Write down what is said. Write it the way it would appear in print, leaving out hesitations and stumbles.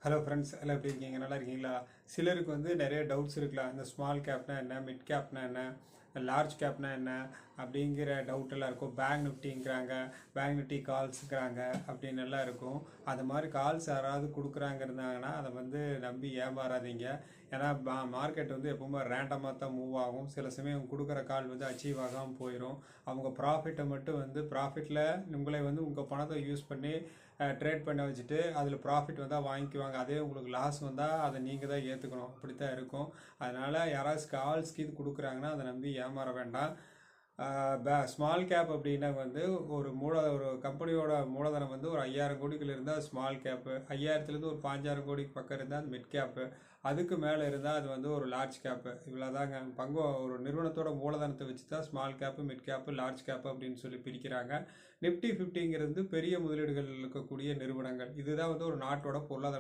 Hello friends எல்லாம் எப்படி இருக்கீங்க? நல்லா இருக்கீங்களா? சிலருக்கு வந்து நிறைய டவுட்ஸ் இருக்கலாம். இந்த ஸ்மால் கேப்னா என்ன, மிட் கேப்னா என்ன, லார்ஜ் கேப்னா என்ன அப்படிங்கிற டவுட் எல்லாம் இருக்கும். பேங்க் நிஃப்டிங்கிறாங்க, பேங்க் நிஃப்டி கால்ஸுங்கிறாங்க அப்படின்னு எல்லாம் இருக்கும். அது மாதிரி கால்ஸ் யாராவது கொடுக்குறாங்க இருந்தாங்கன்னா அதை வந்து நம்பி ஏமாறாதீங்க. ஏன்னா மார்க்கெட் வந்து எப்பவுமே ரேண்டமாக தான் மூவ் ஆகும். சில சமயம் கொடுக்குற கால் வந்து அச்சீவ் ஆகாமல் போயிடும். அவங்க ப்ராஃபிட்டை மட்டும் வந்து ப்ராஃபிட்டில் உங்களை வந்து உங்கள் பணத்தை யூஸ் பண்ணி ட்ரேட் பண்ண வச்சுட்டு அதில் ப்ராஃபிட் வந்தால் வாங்கிக்குவாங்க. அதே உங்களுக்கு லாஸ் வந்தால் அதை நீங்கள் தான் ஏற்றுக்கணும். அப்படி தான் இருக்கும். அதனால் யாராவது கால்ஸ் கீது கொடுக்குறாங்கன்னா அதை நம்பி ஏமாற வேண்டாம். ஸ்மால் கேப் அப்படின்னா வந்து ஒரு கம்பெனியோட மூலதனம் வந்து ஒரு 5000 கோடிக்குள்ள இருந்தால் ஸ்மால் கேப்பு, 5000லேருந்து ஒரு 5000 கோடிக்கு பக்கம் இருந்தால் அது மிட் கேப்பு, அதுக்கு மேலே இருந்தால் அது வந்து ஒரு லார்ஜ் கேப்பு. இவ்வளோதாங்க. ஒரு நிறுவனத்தோட மூலதனத்தை வச்சு தான் small gap, mid gap, large gap அப்படின்னு சொல்லி பிரிக்கிறாங்க. நிஃப்டி 50ங்கிறது பெரிய முதலீடுகள் இருக்கக்கூடிய நிறுவனங்கள். இதுதான் வந்து ஒரு நாட்டோட பொருளாதார